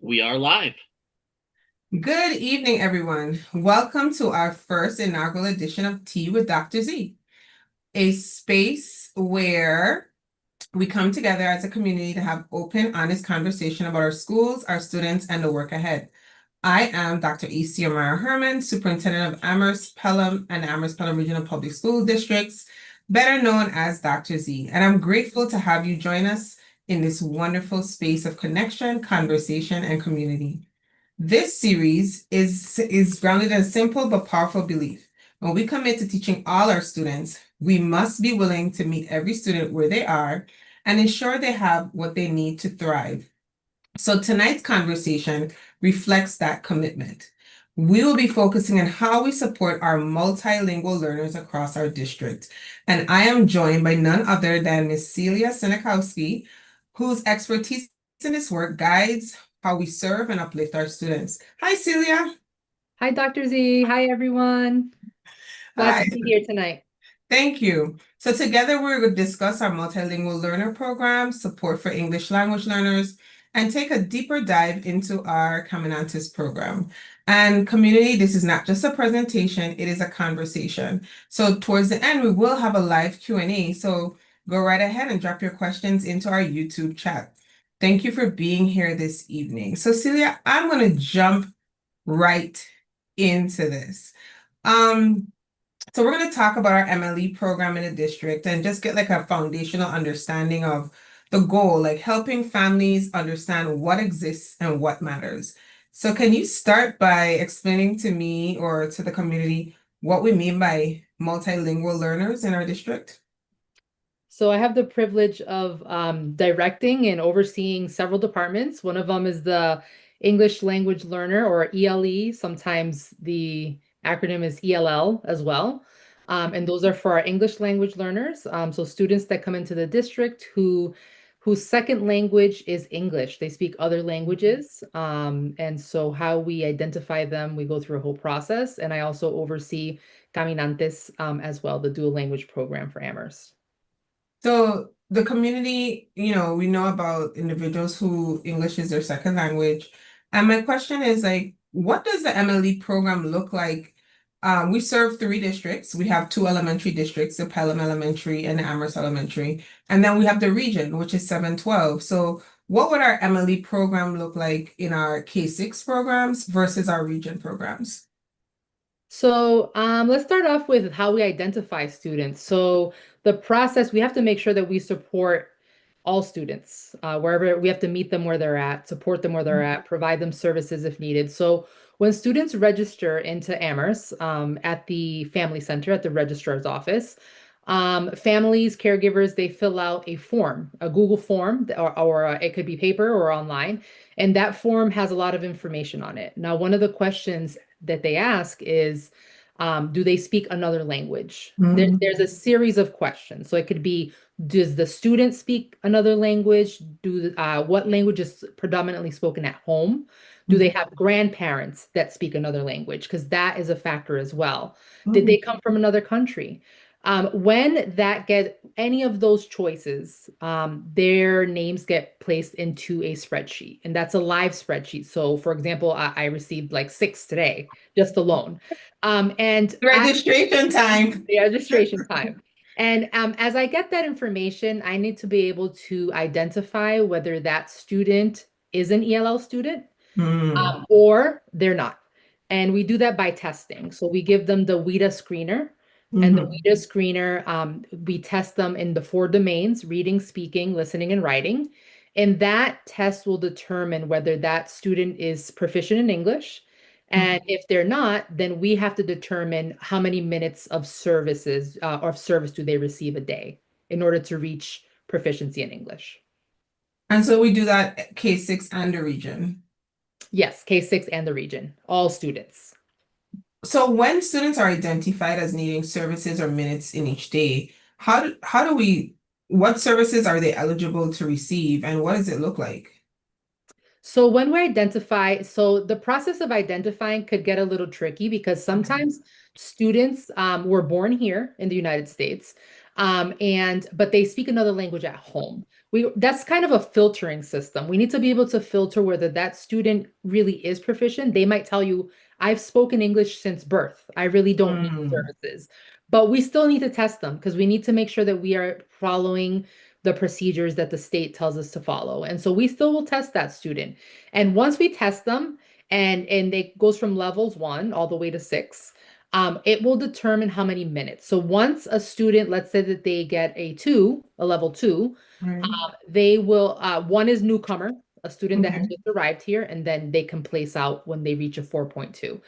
We are live. Good evening, everyone. Welcome to our first inaugural edition of Tea with Dr. Z, a space where we come together as a community to have open, honest conversation about our schools, our students, and the work ahead. I am Dr. Isiomara Herman, Superintendent of Amherst, Pelham, and Amherst Pelham Regional Public School Districts, better known as Dr. Z. And I'm grateful to have you join us in this wonderful space of connection, conversation, and community. This series is grounded in a simple but powerful belief. When we commit to teaching all our students, we must be willing to meet every student where they are and ensure they have what they need to thrive. So tonight's conversation reflects that commitment. We will be focusing on how we support our multilingual learners across our district. And I am joined by none other than Ms. Celia Sinikowski, whose expertise in this work guides how we serve and uplift our students. Hi, Celia. Hi, Dr. Z. Hi, everyone. Glad Hi. to be here tonight. Thank you. So together we're going to discuss our multilingual learner program, support for English language learners, and take a deeper dive into our Caminantes program. And community, this is not just a presentation, it is a conversation. So towards the end, we will have a live Q&A. So go right ahead and drop your questions into our YouTube chat. Thank you for being here this evening. So Celia, I'm going to jump right into this. Um, so we're going to talk about our MLE program in the district and just get like a foundational understanding of the goal, like helping families understand what exists and what matters. So can you start by explaining to me or to the community what we mean by multilingual learners in our district? So I have the privilege of directing and overseeing several departments. One of them is the English Language Learner, or ELE. Sometimes the acronym is ELL as well. And those are for our English language learners. So students that come into the district whose second language is English. They speak other languages. And so how we identify them, we go through a whole process. And I also oversee Caminantes as well, the dual language program for Amherst. So the community, we know about individuals who English is their second language. And my question is like, what does the MLE program look like? We serve three districts. We have two elementary districts, the Pelham Elementary and the Amherst Elementary. And then we have the region, which is 712. So what would our MLE program look like in our K-6 programs versus our region programs? So let's start off with how we identify students. So the process, we have to make sure that we support all students wherever we have to meet them where they're at, support them where they're at, provide them services if needed. So when students register into Amherst at the Family Center, at the registrar's office, families, caregivers, they fill out a form, a Google form, or it could be paper or online. And that form has a lot of information on it. Now, one of the questions that they ask is, do they speak another language? Mhm. There's a series of questions. So it could be, does the student speak another language? What language is predominantly spoken at home? Do they have grandparents that speak another language? Because that is a factor as well. Did they Mhm. come from another country? When that get any of those choices, their names get placed into a spreadsheet, and that's a live spreadsheet. So, for example, I received like six today, just alone. And at Registration time. the registration time. And as I get that information, I need to be able to identify whether that student is an ELL student Hmm. or they're not. And we do that by testing. So we give them the WIDA screener. And the Mhm. WIDA screener, we test them in the four domains: reading, speaking, listening, and writing. And that test will determine whether that student is proficient in English. And if they're not, then we have to determine how many minutes of services or service do they receive a day in order to reach proficiency in English. And so we do that at K-6 and the region. Yes, K-6 and the region, all students. So when students are identified as needing services or minutes in each day, what services are they eligible to receive and what does it look like? So when we identify, so the process of identifying could get a little tricky because sometimes students were born here in the United States, And but they speak another language at home. That's kind of a filtering system. We need to be able to filter whether that student really is proficient. They might tell you, I've spoken English since birth. I really don't need Mm, services. But we still need to test them because we need to make sure that we are following the procedures that the state tells us to follow. And so we still will test that student. And once we test them, and it goes from levels 1 all the way to 6, it will determine how many minutes. So once a student, let's say that they get a level 2, right. they will, one is newcomer, a student that has Okay. just arrived here, and then they can place out when they reach a 4.2.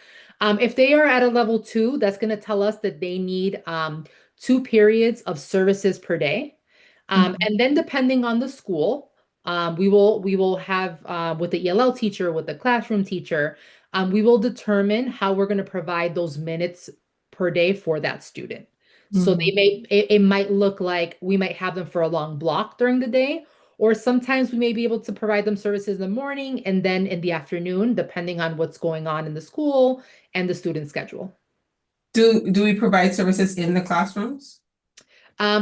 If they are at a level 2, that's going to tell us that they need 2 periods of services per day. Mhm. And then depending on the school, we will have with the ELL teacher, with the classroom teacher, we will determine how we're going to provide those minutes per day for that student. So Mhm. it might look like we might have them for a long block during the day, or sometimes we may be able to provide them services in the morning and then in the afternoon, depending on what's going on in the school and the student schedule. Do we provide services in the classrooms?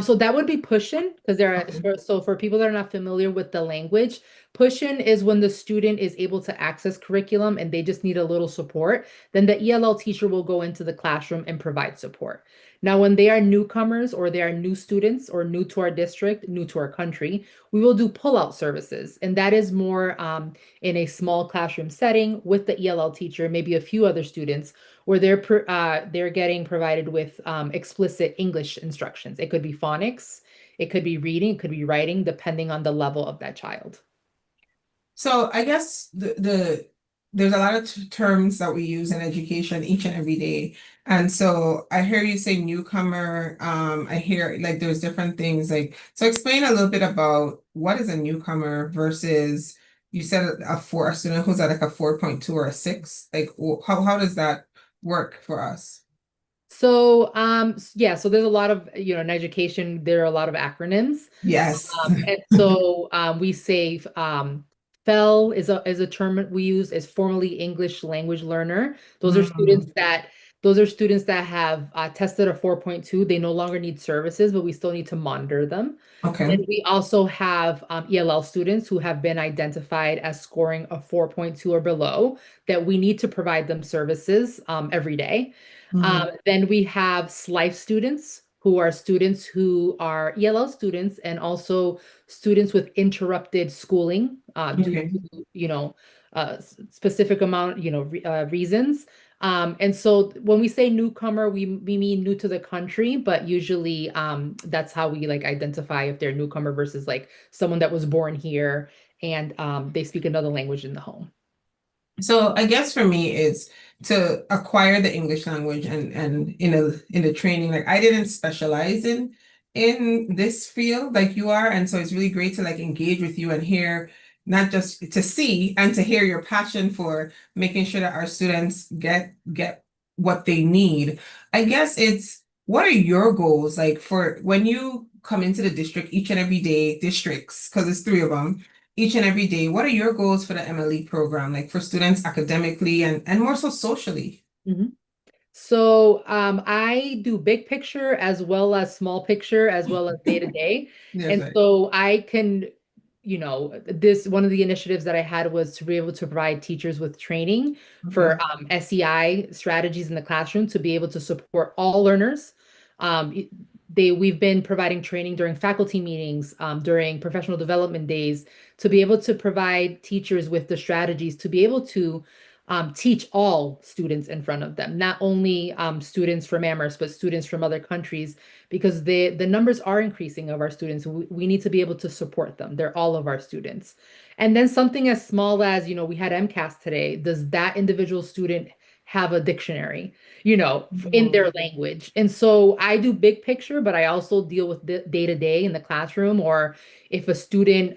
So that would be push-in because Okay. so for people that are not familiar with the language, push-in is when the student is able to access curriculum and they just need a little support. Then the ELL teacher will go into the classroom and provide support. Now, when they are newcomers or they are new students or new to our district, new to our country, we will do pull-out services, and that is more in a small classroom setting with the ELL teacher, maybe a few other students where they're getting provided with explicit English instructions. It could be phonics, it could be reading, it could be writing, depending on the level of that child. So I guess there's a lot of terms that we use in education each and every day. And so I hear you say newcomer. I hear like there's different things like so explain a little bit about what is a newcomer versus you said a student who's at like a 4.2 or a 6. Like how does that work for us? So, yeah, so there's a lot of, in education, there are a lot of acronyms. Yes. And so we say FEL is a term we use as formerly English language learner. Mm, Those are students that have tested a 4.2. They no longer need services, but we still need to monitor them. Then okay. we also have ELL students who have been identified as scoring a 4.2 or below that we need to provide them services every day. Mhm. Then we have SLIFE students who are ELL students and also students with interrupted schooling due Okay. to, specific amount, reasons. And so when we say newcomer, we mean new to the country, but usually that's how we like identify if they're newcomer versus like someone that was born here and they speak another language in the home. So I guess for me it's to acquire the English language and in the training. Like I didn't specialize in this field like you are. And so it's really great to like engage with you and hear not just to see and to hear your passion for making sure that our students get what they need. I guess it's what are your goals like for when you come into the district each and every day, districts, because it's three of them each and every day. What are your goals for the MLE program, like for students academically and more so socially? Mhm. So I do big picture as well as small picture as well as day to day. Yes, And right. so I can, this one of the initiatives that I had was to be able to provide teachers with training Okay. for SEI strategies in the classroom to be able to support all learners. We've been providing training during faculty meetings, during professional development days, to be able to provide teachers with the strategies to be able to teach all students in front of them, not only students from Amherst, but students from other countries, because the numbers are increasing of our students. We need to be able to support them. They're all of our students. And then something as small as, we had MCAS today. Does that individual student have a dictionary, in Mhm. their language? And so I do big picture, but I also deal with the day to day in the classroom, or if a student,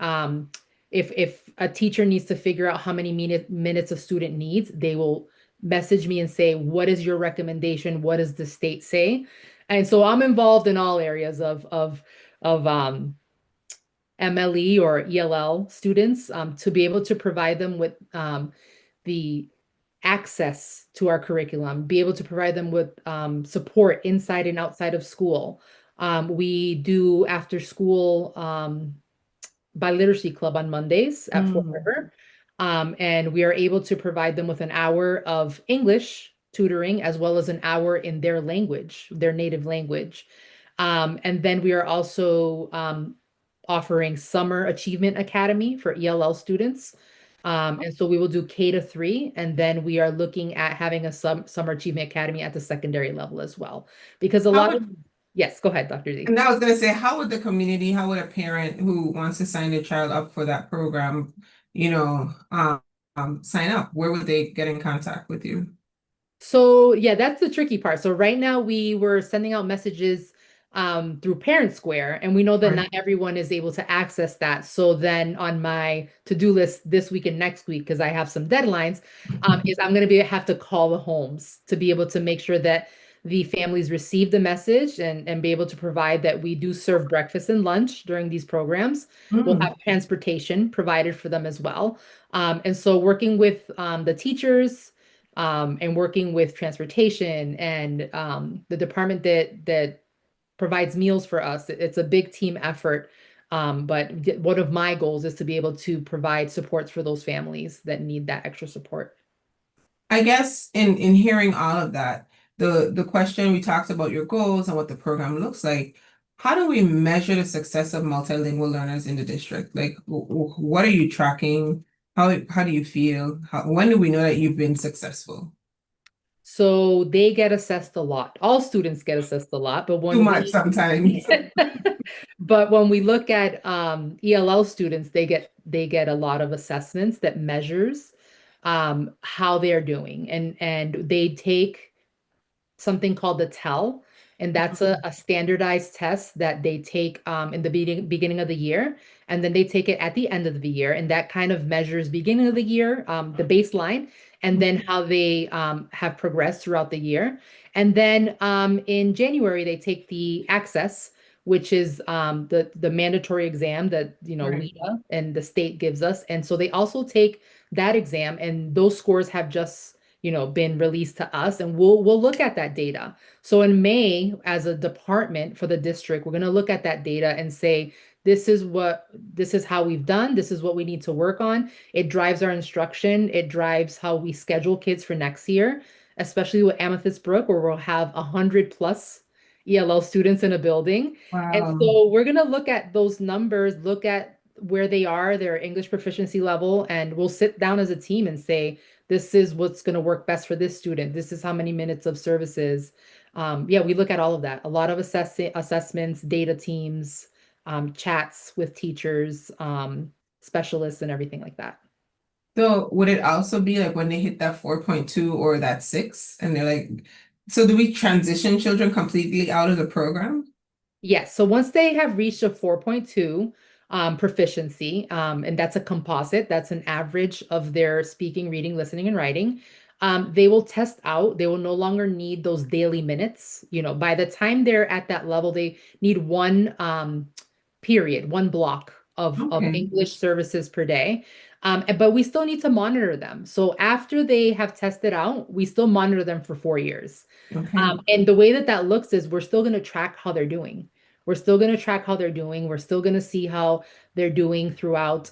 if a teacher needs to figure out how many minutes a student needs, they will message me and say, what is your recommendation? What does the state say? And so I'm involved in all areas of MLE or ELL students to be able to provide them with the access to our curriculum, be able to provide them with support inside and outside of school, We do after school by Literacy Club on Mondays at Fall Mm. River. And we are able to provide them with an hour of English tutoring as well as an hour in their language, their native language. And then we are also offering Summer Achievement Academy for ELL students. And so we will do K to 3, and then we are looking at having a Summer Achievement Academy at the secondary level as well. Because a How lot of, would, yes, go ahead, Dr. Z. and I was going to say, how would the community, how would a parent who wants to sign their child up for that program, sign up? Where would they get in contact with you? So yeah, that's the tricky part. So right now we were sending out messages through Parent Square, and we know that Right. not everyone is able to access that. So then on my to-do list this week and next week, because I have some deadlines, is I'm going to be have to call the homes to be able to make sure that the families receive the message and be able to provide that we do serve breakfast and lunch during these programs. We'll Mm. have transportation provided for them as well. And so working with the teachers and working with transportation and the department that provides meals for us. It's a big team effort. But one of my goals is to be able to provide supports for those families that need that extra support. I guess in hearing all of that, the question we talked about your goals and what the program looks like, how do we measure the success of multilingual learners in the district? Like, what are you tracking? How do you feel? When do we know that you've been successful? So they get assessed a lot. All students get assessed a lot, but Too when much we sometimes. but when we look at ELL students, they get a lot of assessments that measures how they're doing, and they take something called the TEL, and that's a standardized test that they take in the beginning of the year, and then they take it at the end of the year, and that kind of measures beginning of the year, the baseline, and then how they have progressed throughout the year. And then in January, they take the Access, which is the mandatory exam that Right. WIDA and the state gives us. And so they also take that exam, and those scores have just been released to us, and we'll look at that data. So in May, as a department for the district, we're going to look at that data and say, this is how we've done, this is what we need to work on. It drives our instruction, it drives how we schedule kids for next year, especially with Amethyst Brook, where we'll have 100+ ELL students in a building. And Wow. so we're going to look at those numbers, look at where they are, their English proficiency level, and we'll sit down as a team and say, this is what's going to work best for this student. This is how many minutes of services. Yeah, we look at all of that. A lot of assessments, data teams, chats with teachers, specialists, and everything like that. So would it also be like when they hit that 4.2 or that 6 and they're like, so do we transition children completely out of the program? Yes. So once they have reached a 4.2 proficiency, and that's a composite, that's an average of their speaking, reading, listening, and writing, they will test out. They will no longer need those daily minutes. By the time they're at that level, they need one period, one block of Okay. English services per day. But we still need to monitor them. So after they have tested out, we still monitor them for 4 years. Okay. And the way that that looks is we're still going to track how they're doing. We're still going to track how they're doing. We're still going to see how they're doing throughout.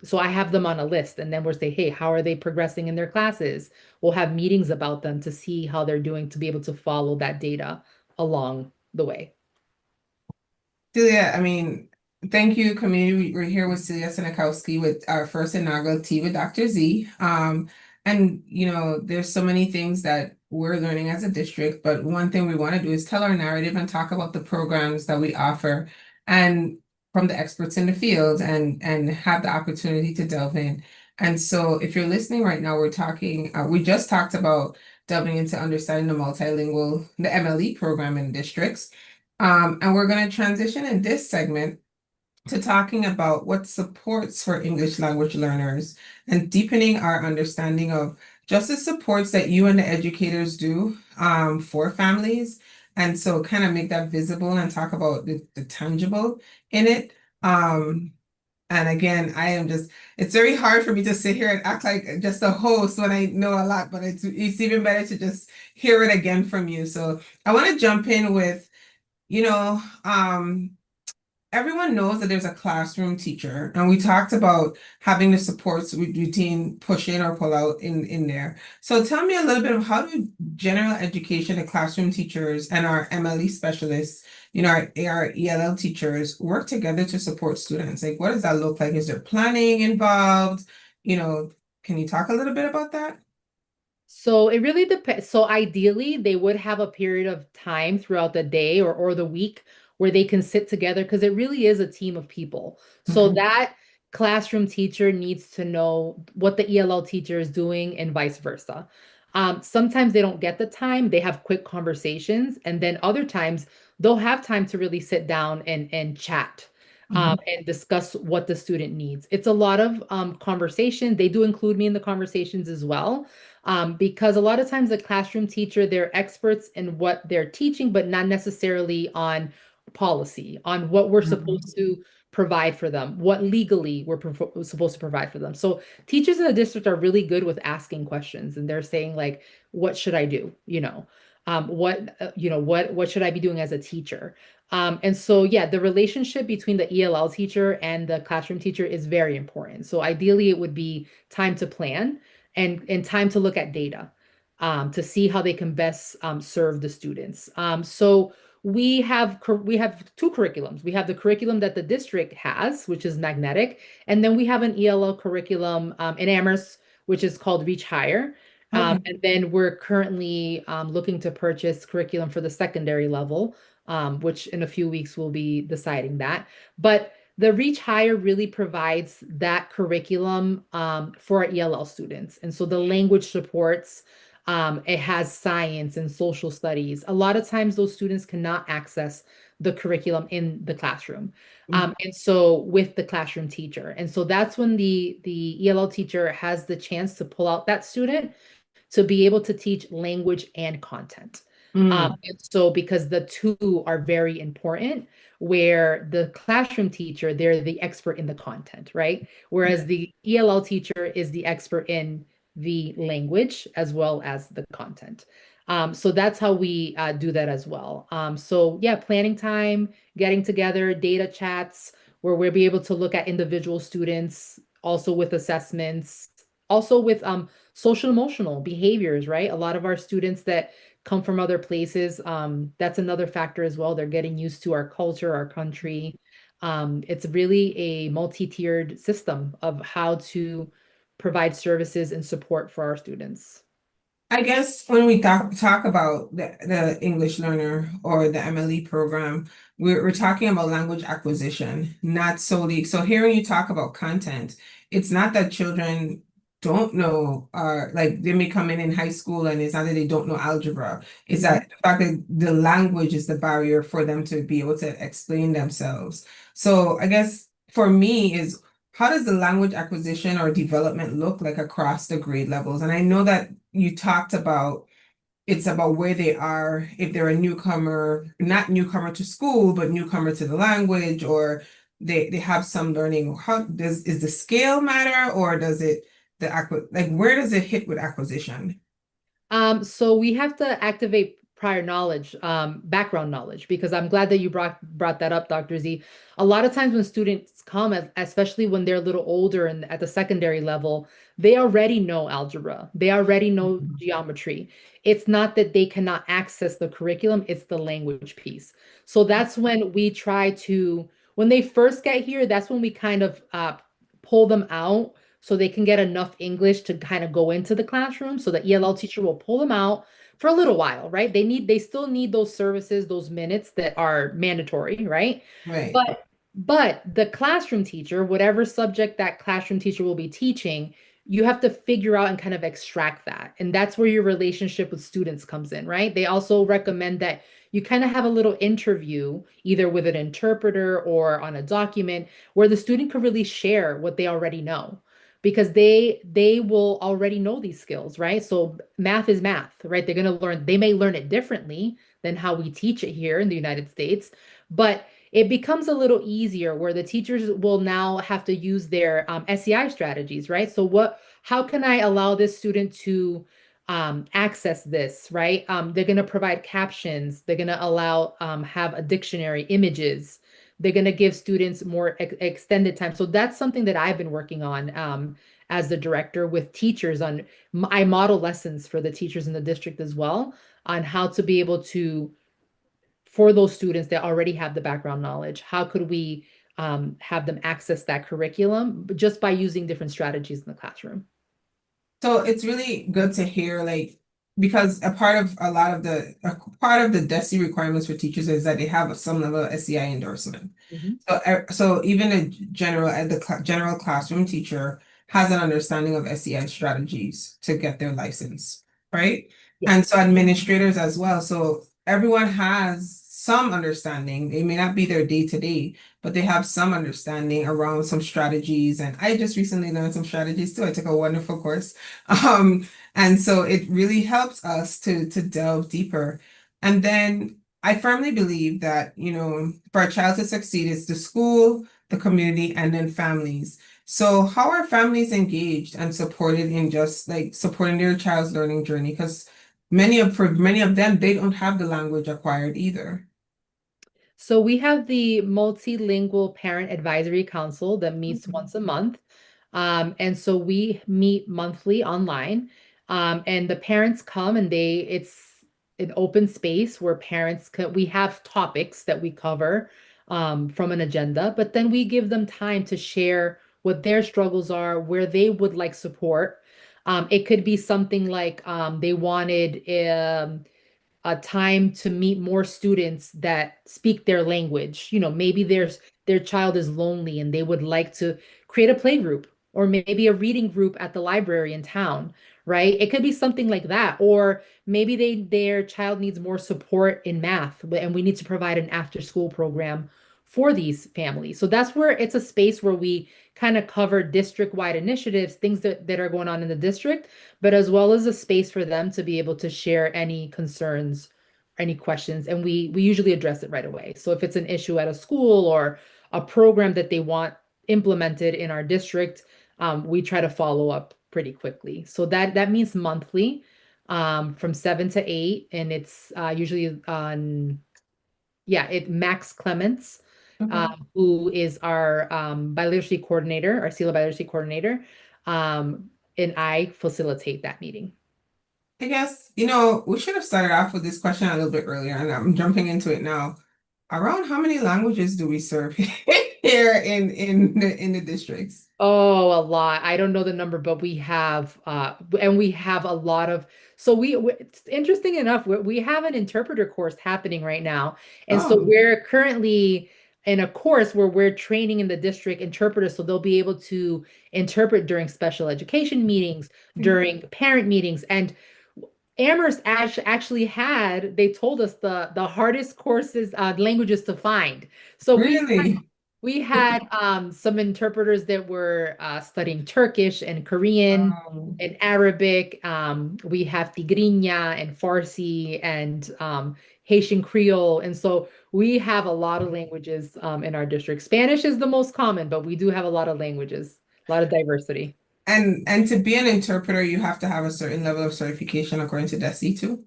So I have them on a list, and then we'll say, hey, how are they progressing in their classes? We'll have meetings about them to see how they're doing to be able to follow that data along the way. Celia, I mean, thank you, community. We're here with Celia Sinikowski with our first inaugural Tea with Dr. Z. And there's so many things that we're learning as a district, but one thing we want to do is tell our narrative and talk about the programs that we offer and from the experts in the field and have the opportunity to delve in. And so if you're listening right now, we just talked about delving into understanding the MLE program in districts. And we're going to transition in this segment to talking about what supports for English language learners and deepening our understanding of just the supports that you and the educators do for families. And so kind of make that visible and talk about the tangible in it. Um, and again, it's very hard for me to sit here and act like just a host when I know a lot, but it's even better to just hear it again from you. So I want to jump in with You know, everyone knows that there's a classroom teacher, and we talked about having the supports routine push in or pull out in there. So tell me a little bit of how do general education, the classroom teachers, and our MLE specialists, our ELL teachers work together to support students? Like, what does that look like? Is there planning involved? You know, can you talk a little bit about that? So it really depends. So ideally, they would have a period of time throughout the day or the week where they can sit together because it really is a team of people. So Okay. that classroom teacher needs to know what the ELL teacher is doing and vice versa. Sometimes they don't get the time, they have quick conversations, and then other times they'll have time to really sit down and chat. Mhm. And discuss what the student needs. It's a lot of conversation. They do include me in the conversations as well, because a lot of times the classroom teacher, they're experts in what they're teaching, but not necessarily on policy, on what we're supposed Mhm. to provide for them, what legally we're supposed to provide for them. So teachers in the district are really good with asking questions, and they're saying like, "What should I do?" What should I be doing as a teacher? And so, yeah, the relationship between the ELL teacher and the classroom teacher is very important. So ideally, it would be time to plan and time to look at data to see how they can best serve the students. So we have two curriculums. We have the curriculum that the district has, which is magnetic, and then we have an ELL curriculum in Amherst, which is called Reach Higher. Okay. And then we're currently looking to purchase curriculum for the secondary level, which in a few weeks we'll be deciding that. But the Reach Higher really provides that curriculum for our ELL students. And so the language supports, it has science and social studies. A lot of times those students cannot access the curriculum in the classroom. And so with the classroom teacher. And so that's when the ELL teacher has the chance to pull out that student to be able to teach language and content. Mm. And so, because the two are very important, where the classroom teacher, they're the expert in the content, right? Whereas Yeah. the ELL teacher is the expert in the language as well as the content. So that's how we do that as well. So yeah, planning time, getting together, data chats, where we'll be able to look at individual students, also with assessments, also with social emotional behaviors, right? A lot of our students that come from other places, that's another factor as well. They're getting used to our culture, our country. It's really a multi-tiered system of how to provide services and support for our students. I guess when we talk about the English learner or the MLE program, we're talking about language acquisition, not solely. So hearing you talk about content, it's not that children don't know, like they may come in high school and it's not that they don't know algebra. It's Mhm. that the fact that the language is the barrier for them to be able to explain themselves. So I guess for me is how does the language acquisition or development look like across the grade levels? And I know that you talked about it's about where they are, if they're a newcomer, not newcomer to school, but newcomer to the language, or they have some learning. How does is the scale matter, or does it like where does it hit with acquisition? So we have to activate prior knowledge, background knowledge, because I'm glad that you brought that up, Dr. Z. A lot of times when students come, especially when they're a little older and at the secondary level, they already know algebra. They already know geometry. It's not that they cannot access the curriculum, it's the language piece. So that's when we try to, when they first get here, that's when we kind of pull them out so they can get enough English to kind of go into the classroom. So the ELL teacher will pull them out for a little while, right? They still need those services, those minutes that are mandatory, right? Right. But the classroom teacher, whatever subject that classroom teacher will be teaching, you have to figure out and kind of extract that. And that's where your relationship with students comes in, right? They also recommend that you kind of have a little interview, either with an interpreter or on a document, where the student could really share what they already know. Because they will already know these skills, right? So math is math, right? They're going to learn, they may learn it differently than how we teach it here in the United States, but it becomes a little easier where the teachers will now have to use their SEI strategies, right? So how can I allow this student to access this, right? They're going to provide captions. They're going to allow have a dictionary, images. They're going to give students more extended time. So that's something that I've been working on as the director with teachers on. I model lessons for the teachers in the district as well on how to be able to, for those students that already have the background knowledge, how could we have them access that curriculum just by using different strategies in the classroom? So it's really good to hear, like, because a part of the DESE requirements for teachers is that they have some level of SEI endorsement. Mhm. So even a general classroom teacher has an understanding of SEI strategies to get their license, right? And Yes. so administrators as well. So everyone has some understanding. They may not be their day to day, but they have some understanding around some strategies. And I just recently learned some strategies too. I took a wonderful course. Um, and so it really helps us to delve deeper. And then I firmly believe that, for a child to succeed, it's the school, the community, and then families. So how are families engaged and supported in just like supporting their child's learning journey? Because for many of them, they don't have the language acquired either. So we have the Multilingual Parent Advisory Council that meets Mhm. once a month. And so we meet monthly online. And the parents come and it's an open space where we have topics that we cover from an agenda, but then we give them time to share what their struggles are, where they would like support. It could be something like they wanted a time to meet more students that speak their language. Maybe their child is lonely and they would like to create a play group or maybe a reading group at the library in town, right? It could be something like that. Or maybe their child needs more support in math and we need to provide an after school program for these families. So that's where it's a space where we kind of cover district-wide initiatives, things that are going on in the district, but as well as a space for them to be able to share any concerns, any questions, and we usually address it right away. So if it's an issue at a school or a program that they want implemented in our district, we try to follow up pretty quickly. So that means monthly, from 7 to 8, and it's usually on, yeah, Max Clements, Okay. who is our biliteracy coordinator, our CELA biliteracy coordinator, and I facilitate that meeting. I guess, we should have started off with this question a little bit earlier, and I'm jumping into it now. Around how many languages do we serve here in the districts? Oh, a lot. I don't know the number, but we have a lot of, so it's interesting enough, we have an interpreter course happening right now. And so Oh, we're currently in a course where we're training in the district interpreters so they'll be able to interpret during special education meetings, okay. during parent meetings. And Amherst actually they told us the hardest courses, languages to find. So Really? we had some interpreters that were studying Turkish and Korean Um, and Arabic. We have Tigrinya and Farsi and Haitian Creole. And so we have a lot of languages in our district. Spanish is the most common, but we do have a lot of languages, a lot of diversity. and to be an interpreter, you have to have a certain level of certification according to DESE too.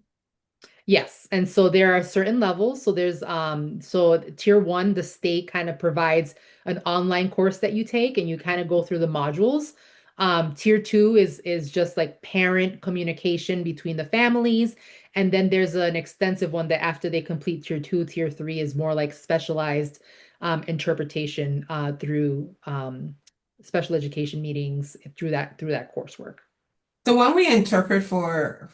Yes, and so there are certain levels. So there's so tier one, the state kind of provides an online course that you take and you kind of go through the modules. Tier two is just like parent communication between the families. And then there's an extensive one that after they complete tier two, tier three is more like specialized interpretation through special education meetings through that coursework. So when we interpret for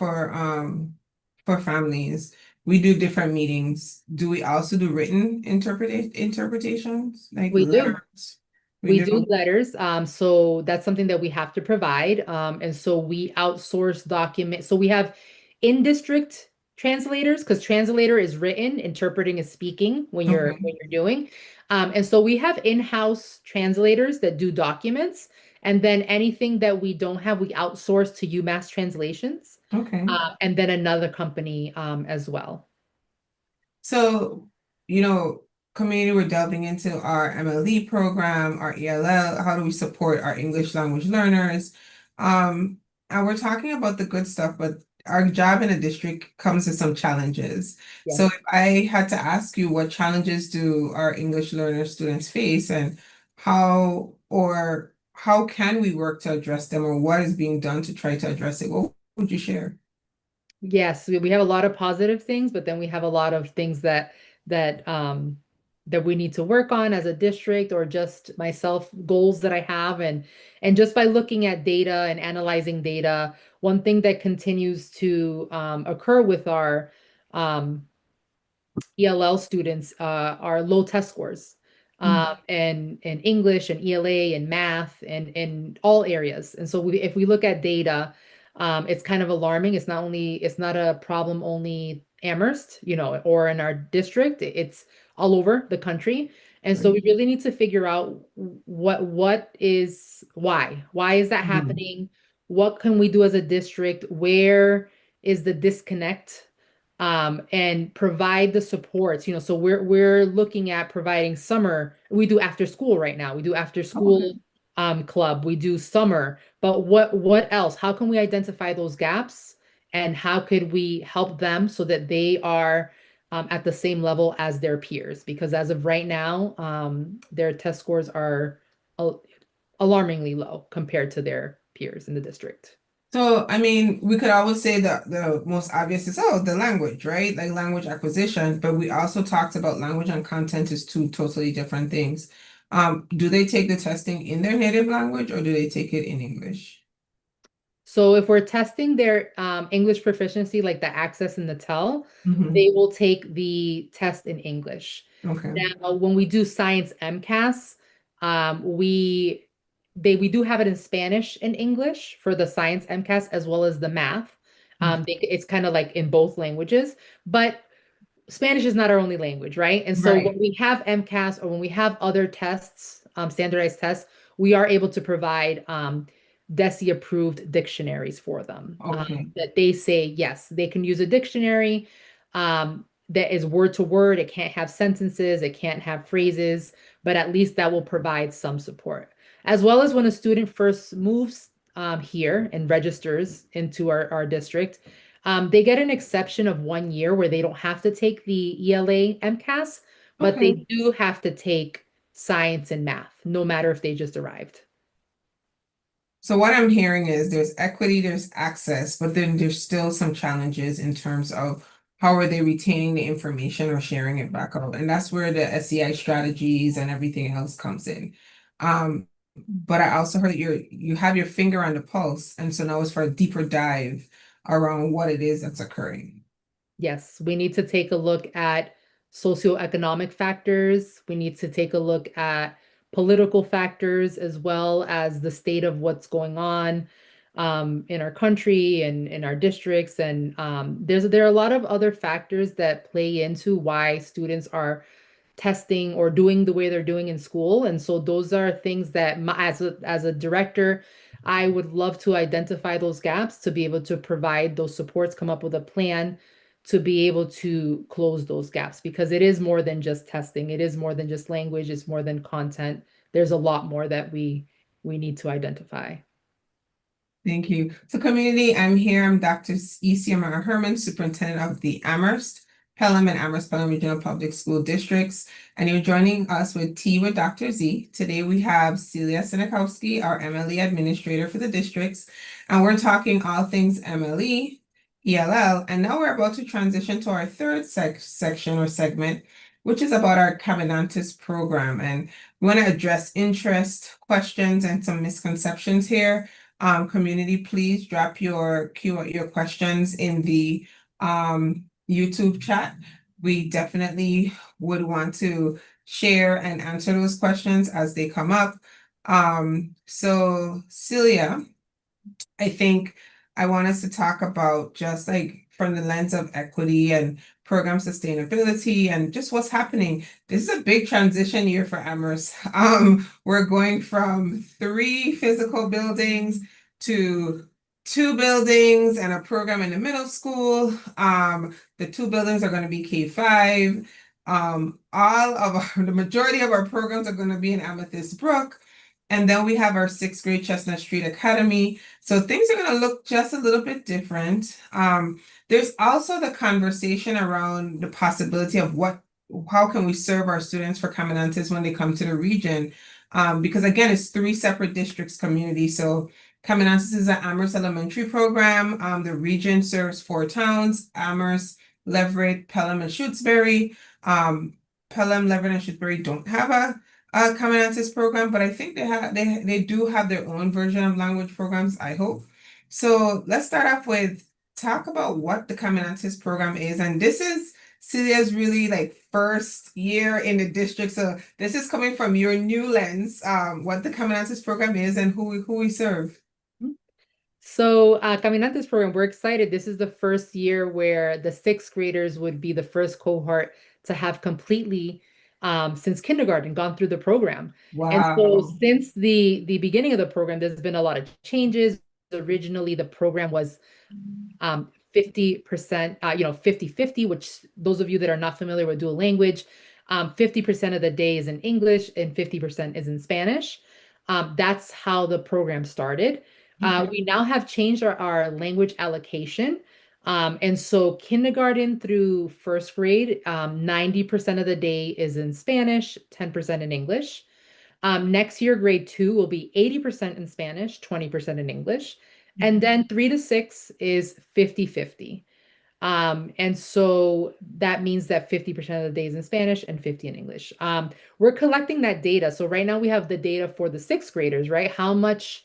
families, we do different meetings. Do we also do written interpretations, like We do. letters? We We do do. letters, so that's something that we have to provide. And so we outsource document. So we have in-district translators because translator is written, interpreting is speaking when Okay. you're doing. And so we have in-house translators that do documents, and then anything that we don't have, we outsource to UMass Translations, Okay. and then another company as well. So, you know, community, we're delving into our MLE program, our ELL, how do we support our English language learners? And we're talking about the good stuff, but our job in a district comes with some challenges. So Yes. if I had to ask you, what challenges do our English learner students face, and how can we work to address them, or what is being done to try to address it? What would you share? Yes, we have a lot of positive things, but then we have a lot of things that that we need to work on as a district or just myself, goals that I have. And just by looking at data and analyzing data, one thing that continues to occur with our um, ELL students are low test scores Mm, and English and ELA and math and in all areas. And so if we look at data, it's kind of alarming. It's not a problem only Amherst, or in our district. It's all over the country. And so right. we really need to figure out why is that Mhm. happening? What can we do as a district? Where is the disconnect? And provide the supports. So we're looking at providing summer. We do after school right now. We do after Oh, okay. school club. We do summer. But what else? How can we identify those gaps? And how could we help them so that they are at the same level as their peers? Because as of right now, their test scores are al- alarmingly low compared to their peers in the district. So, I mean, we could always say that the most obvious is, oh, the language, right? Like language acquisition, but we also talked about language and content is two totally different things. Do they take the testing in their native language or do they take it in English? So if we're testing their English proficiency, like the access and the tell, Hmm. they will take the test in English. Okay. Now, when we do science MCAS, we do have it in Spanish and English for the science MCAS as well as the math. It's kind of like in both languages, but Spanish is not our only language, right? And so when Right. we have MCAS or when we have other tests, standardized tests, we are able to provide DESI approved dictionaries for them Okay. that they say, yes, they can use a dictionary that is word to word. It can't have sentences, it can't have phrases, but at least that will provide some support. As well as when a student first moves here and registers into our district, they get an exception of 1 year where they don't have to take the ELA MCAS, but Okay. they do have to take science and math, no matter if they just arrived. So what I'm hearing is there's equity, there's access, but then there's still some challenges in terms of how are they retaining the information or sharing it back out. And that's where the SEI strategies and everything else comes in. But I also heard that you have your finger on the pulse, and so now it's for a deeper dive around what it is that's occurring. Yes, we need to take a look at socioeconomic factors. We need to take a look at political factors as well as the state of what's going on in our country and in our districts. And there are a lot of other factors that play into why students are testing or doing the way they're doing in school. And so those are things that as a director, I would love to identify those gaps to be able to provide those supports, come up with a plan to be able to close those gaps because it is more than just testing. It is more than just language, it's more than content. There's a lot more that we need to identify. Thank you. So community, I'm here. I'm Dr. Isiamara Herman, Superintendent of the Amherst, Pelham and Amherst Pelham Regional Public School Districts. And you're joining us with Tea with Dr. Z. Today we have Celia Sinikowski, our MLE Administrator for the districts. And we're talking all things MLE, ELL. And now we're about to transition to our third section or segment, which is about our Caminantes program. And we want to address interest, questions, and some misconceptions here. Community, please drop your questions in the YouTube chat. We definitely would want to share and answer those questions as they come up. So Celia, I think I want us to talk about just like from the lens of equity and program sustainability and just what's happening. This is a big transition year for Amherst. We're going from 3 physical buildings to 2 buildings and a program in the middle school. The 2 buildings are going to be K-5. The majority of our programs are going to be in Amethyst Brook. And then we have our sixth grade Chestnut Street Academy. So things are going to look just a little bit different. There's also the conversation around the possibility of how can we serve our students for Caminantes when they come to the region? Because again, it's three separate districts community. So Caminantes is an Amherst elementary program. The region serves four towns: Amherst, Leverett, Pelham, and Shutesbury. Pelham, Leverett, and Shutesbury don't have a Common Access program, but I think they do have their own version of language programs, I hope. So let's start off with talk about what the Common Access program is. And this is Celia's really like first year in the district. So this is coming from your new lens, what the Common Access program is and who we serve. So, Caminantes program, we're excited. This is the first year where the sixth graders would be the first cohort to have completely, since kindergarten, gone through the program. And so, Wow. since the beginning of the program, there's been a lot of changes. Originally, the program was 50%, 50-50, which those of you that are not familiar with dual language, 50% of the day is in English and 50% is in Spanish. That's how the program started. Okay. We now have changed our language allocation. And so kindergarten through first grade, 90% of the day is in Spanish, 10% in English. Next year, grade two will be 80% in Spanish, 20% in English. And then 3 to 6 is 50-50. And so that means that 50% of the days in Spanish and 50 in English. We're collecting that data. So right now we have the data for the sixth graders, right? How much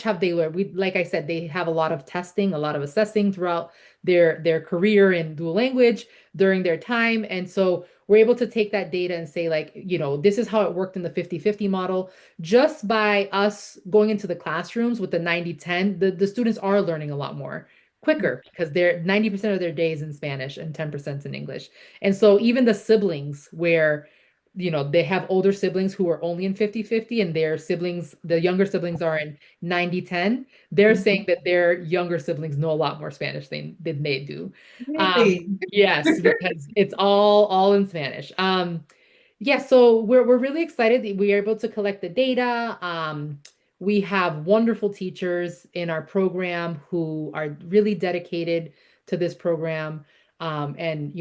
have they learned? Like I said, they have a lot of testing, a lot of assessing throughout their career in dual language during their time. And so we're able to take that data and say, like, this is how it worked in the 50-50 model. Just by us going into the classrooms with the 90-10, the students are learning a lot more quicker because they're 90% of their days in Spanish and 10% in English. And so even the siblings where they have older siblings who are only in 50-50 and their siblings, the younger siblings are in 90-10, they're saying that their younger siblings know a lot more Spanish than they do. Really? Yes, because it's all in Spanish. Yeah, so we're really excited that we are able to collect the data. We have wonderful teachers in our program who are really dedicated to this program, and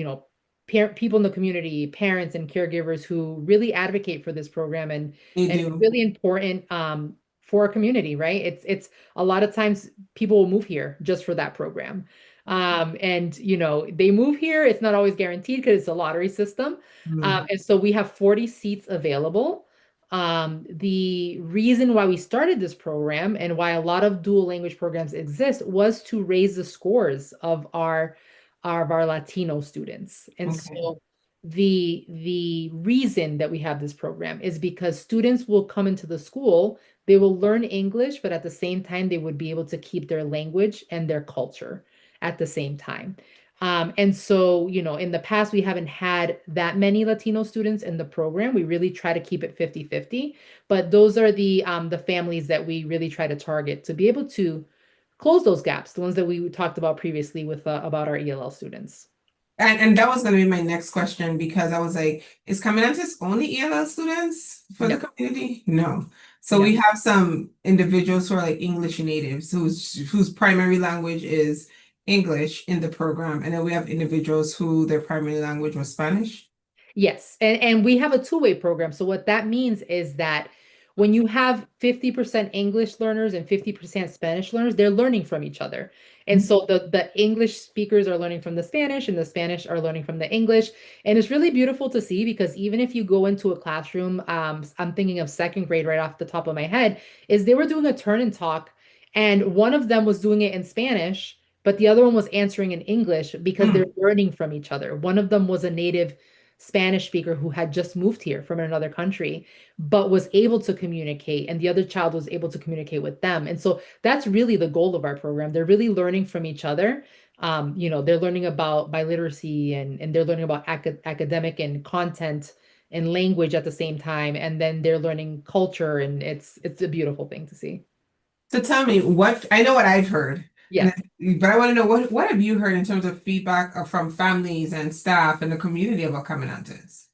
people in the community, parents and caregivers who really advocate for this program, They and it's do. really important for our community, right? It's a lot of times people will move here just for that program. And they move here, it's not always guaranteed because it's a lottery system. Mm. And so we have 40 seats available. The reason why we started this program and why a lot of dual language programs exist was to raise the scores of our Latino students. And Okay. so the reason that we have this program is because students will come into the school, they will learn English, but at the same time, they would be able to keep their language and their culture at the same time. And so, in the past, we haven't had that many Latino students in the program. We really try to keep it 50-50, but those are the families that we really try to target to be able to close those gaps, the ones that we talked about previously with about our ELL students. And that was going to be my next question because I was like, is Caminantes only ELL students for the No, community? No. So we no. have some individuals who are like English natives whose primary language is English in the program. And then we have individuals who their primary language was Spanish. Yes, and we have a two-way program. So what that means is that when you have 50% English learners and 50% Spanish learners, they're learning from each other. And so the English speakers are learning from the Spanish and the Spanish are learning from the English. And it's really beautiful to see because even if you go into a classroom, I'm thinking of second grade right off the top of my head, is they were doing a turn and talk, and one of them was doing it in Spanish, but the other one was answering in English because they're Mm. learning from each other. One of them was a native Spanish speaker who had just moved here from another country, but was able to communicate, and the other child was able to communicate with them. And so that's really the goal of our program. They're really learning from each other. They're learning about biliteracy and they're learning about academic and content and language at the same time, and then they're learning culture, and it's a beautiful thing to see. So tell me what I know what I've heard, and Yes. but I want to know what have you heard in terms of feedback from families and staff and the community about Caminantes?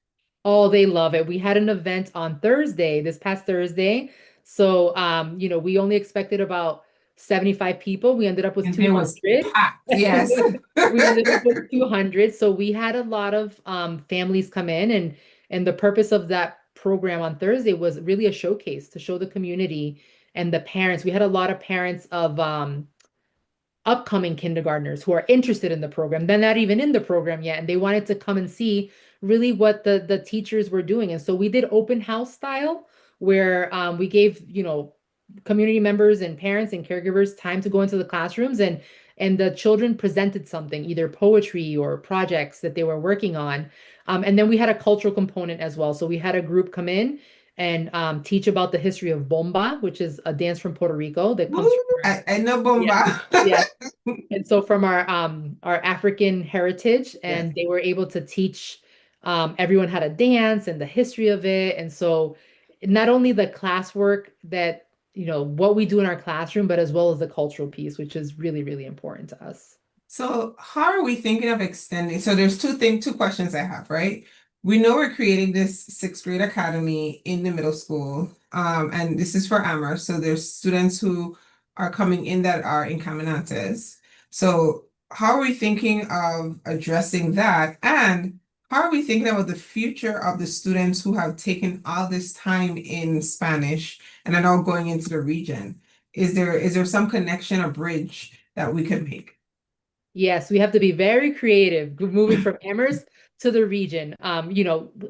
Oh, they love it. We had an event on Thursday, this past Thursday. So, we only expected about 75 people. We ended up with And it was 200. packed. Yes. We ended up with 200. So we had a lot of families come in, and the purpose of that program on Thursday was really a showcase to show the community and the parents. We had a lot of parents of upcoming kindergartners who are interested in the program. They're not even in the program yet, and they wanted to come and see really what the teachers were doing. And so we did open house style, where we gave community members and parents and caregivers time to go into the classrooms, and the children presented something, either poetry or projects that they were working on. And then we had a cultural component as well. So we had a group come in and teach about the history of bomba, which is a dance from Puerto Rico that comes from Woo, I know yeah. bomba. Yeah. And so from our African heritage, Yes. and they were able to teach everyone how to dance and the history of it. And so not only the classwork that, what we do in our classroom, but as well as the cultural piece, which is really, really important to us. So how are we thinking of extending? So there's two questions I have, right? We know we're creating this sixth grade academy in the middle school, and this is for Amherst. So there's students who are coming in that are in Caminantes. So how are we thinking of addressing that? And how are we thinking about the future of the students who have taken all this time in Spanish and are now going into the region? Is there some connection or bridge that we could make? Yes, we have to be very creative moving from Amherst to the region.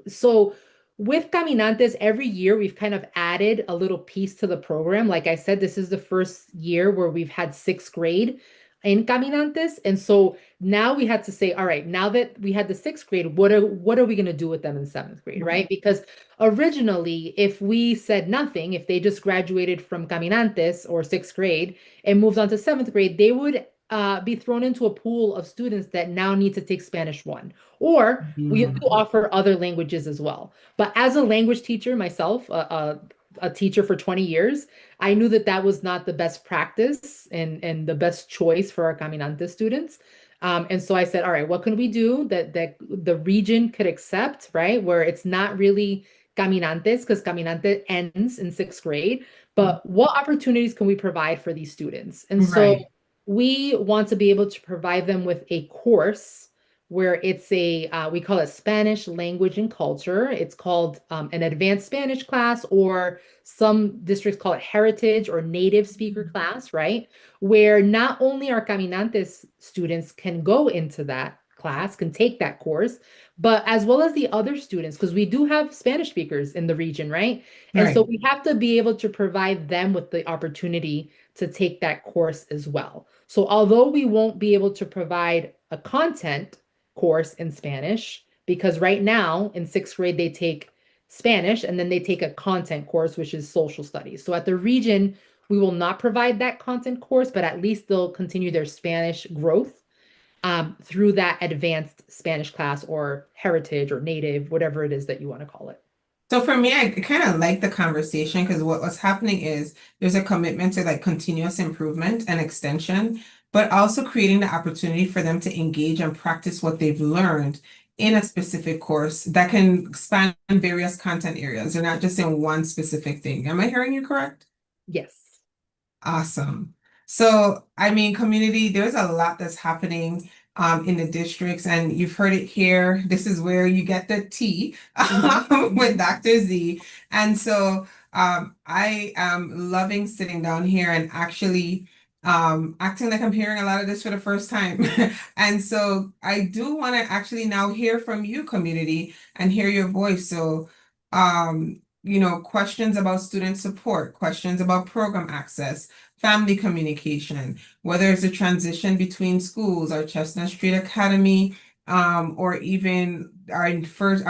So with Caminantes, every year we've kind of added a little piece to the program. Like I said, this is the first year where we've had sixth grade in Caminantes. And so now we had to say, all right, now that we had the sixth grade, what are we going to do with them in seventh grade, Right. right? Because originally, if we said nothing, if they just graduated from Caminantes or sixth grade and moved on to seventh grade, they would be thrown into a pool of students that now need to take Spanish 1. Or we do Mhm. offer other languages as well. But as a language teacher myself, a teacher for 20 years, I knew that that was not the best practice and the best choice for our Caminante students. And so I said, all right, what can we do that the region could accept, right? Where it's not really Caminantes, because Caminante ends in sixth grade, but what opportunities can we provide for these students? And so Right. we want to be able to provide them with a course where it's we call it Spanish language and culture. It's called an advanced Spanish class, or some districts call it heritage or native speaker class, right? Where not only our Caminantes students can go into that class, can take that course, but as well as the other students, because we do have Spanish speakers in the region, right? And so Right. we have to be able to provide them with the opportunity to take that course as well. So although we won't be able to provide a content course in Spanish, because right now in sixth grade they take Spanish and then they take a content course, which is social studies. So at the region, we will not provide that content course, but at least they'll continue their Spanish growth through that advanced Spanish class or heritage or native, whatever it is that you want to call it. So for me, I kind of like the conversation because what's happening is there's a commitment to like continuous improvement and extension, but also creating the opportunity for them to engage and practice what they've learned in a specific course that can span various content areas. They're not just in one specific thing. Am I hearing you correct? Yes. Awesome. So, I mean, community, there's a lot that's happening in the districts, and you've heard it here. This is where you get the tea Mhm. with Dr. Z. And so I am loving sitting down here and actually acting like I'm hearing a lot of this for the first time. And so I do want to actually now hear from you, community, and hear your voice. So questions about student support, questions about program access, family communication, whether it's a transition between schools, our Chestnut Street Academy, or even our first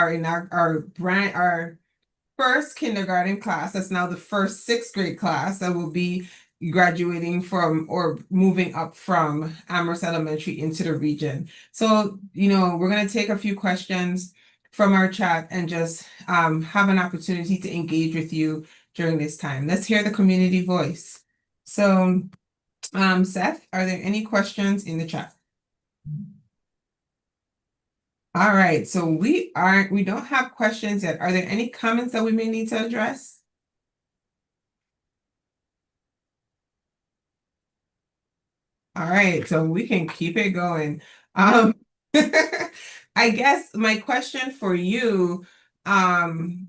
kindergarten class. That's now the first sixth grade class that will be graduating from or moving up from Amherst Elementary into the region. So, we're going to take a few questions from our chat and just have an opportunity to engage with you during this time. Let's hear the community voice. So, Seth, are there any questions in the chat? All right, so we don't have questions yet. Are there any comments that we may need to address? All right, so we can keep it going. Yeah. Um, I guess my question for you, and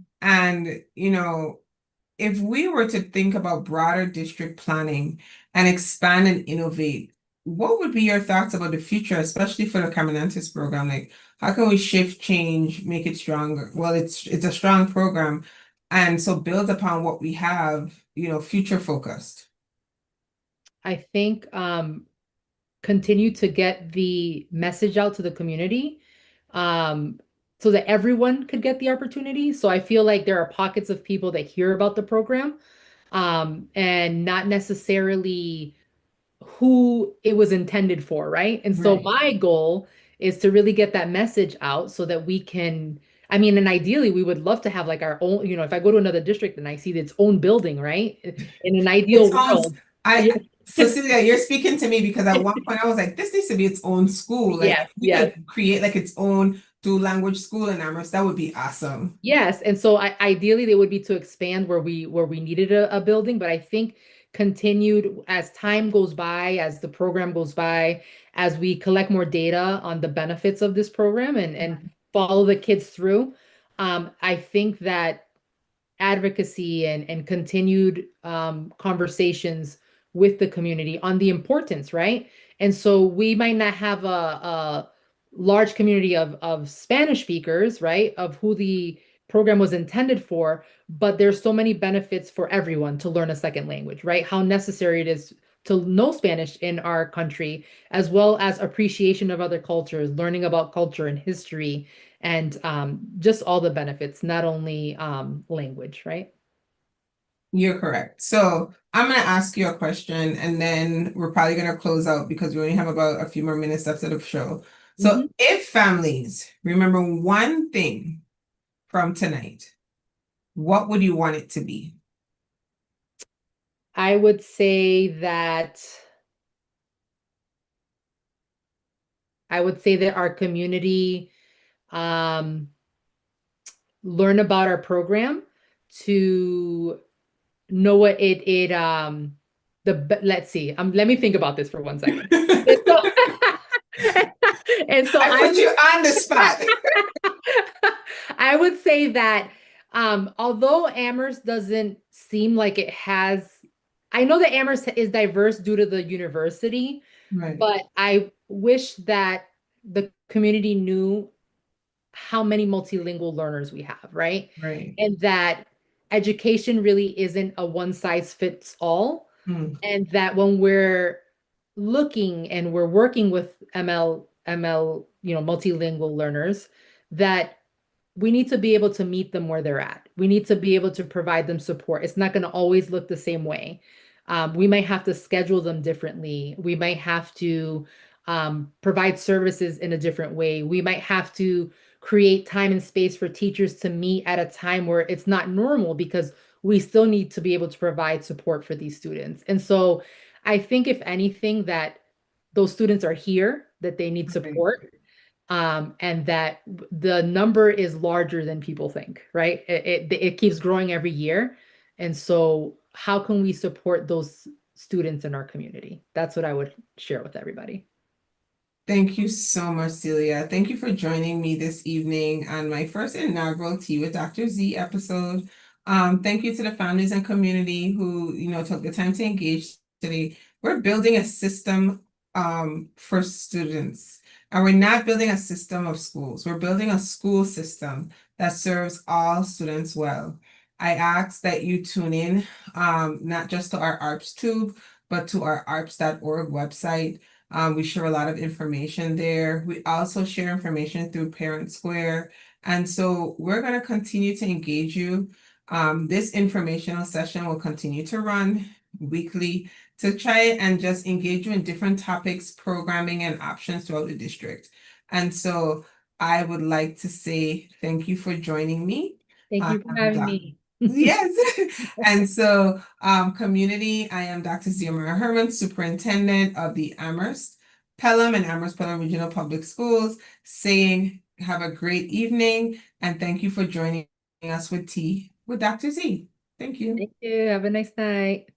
if we were to think about broader district planning and expand and innovate, what would be your thoughts about the future, especially for the Caminantes program? Like, how can we shift, change, make it stronger? Well, it's a strong program, and so build upon what we have, future focused. I think continue to get the message out to the community um, so that everyone could get the opportunity. So I feel like there are pockets of people that hear about the program and not necessarily who it was intended for, right? And so Right. my goal is to really get that message out so that we can, I mean, and ideally we would love to have like our own, if I go to another district and I see its own building, right? In an It ideal sounds, world. I, Yeah. Cecilia, you're speaking to me because at one point I was like, this needs to be its own school. Like, Yes, if we yes. could create like its own dual language school in Amherst, that would be awesome. Yes, and so ideally they would be to expand where we needed a building, but I think continued as time goes by, as the program goes by, as we collect more data on the benefits of this program and follow the kids through, I think that advocacy and continued conversations with the community on the importance, right? And so we might not have a large community of Spanish speakers, right? Of who the program was intended for, but there's so many benefits for everyone to learn a second language, right? How necessary it is to know Spanish in our country, as well as appreciation of other cultures, learning about culture and history, and just all the benefits, not only language, right? You're correct. So I'm going to ask you a question and then we're probably going to close out because we only have about a few more minutes left of the show. So Hmm. if families remember one thing from tonight, what would you want it to be? I would say that our community um, learn about our program to know what let's see. Let me think about this for 1 second. And so, and so I I put you would on the spot. I would say that although Amherst doesn't seem like it has, I know that Amherst is diverse due to the university, Right, but I wish that the community knew how many multilingual learners we have, right? right. And that education really isn't a one size fits all. Hmm. And that when we're looking and we're working with ML, multilingual learners, that we need to be able to meet them where they're at. We need to be able to provide them support. It's not going to always look the same way. We might have to schedule them differently. We might have to provide services in a different way. We might have to create time and space for teachers to meet at a time where it's not normal because we still need to be able to provide support for these students. And so I think, if anything, that those students are here, that they need Right. support, and that the number is larger than people think, right? It keeps growing every year. And so how can we support those students in our community? That's what I would share with everybody. Thank you so much, Celia. Thank you for joining me this evening on my first inaugural Tea with Dr. Z episode. Thank you to the families and community who, took the time to engage today. We're building a system for students, and we're not building a system of schools. We're building a school system that serves all students well. I ask that you tune in, not just to our ARPS tube, but to our arps.org website. We share a lot of information there. We also share information through Parent Square. And so we're going to continue to engage you. This informational session will continue to run weekly to try and just engage you in different topics, programming, and options throughout the district. And so I would like to say thank you for joining me. Thank you for having Doc. me. Yes. And so, community, I am Dr. Ziomara Herman, Superintendent of the Amherst, Pelham and Amherst Pelham Regional Public Schools, saying have a great evening and thank you for joining us with Tea with Dr. Z. Thank you. Thank you. Have a nice night.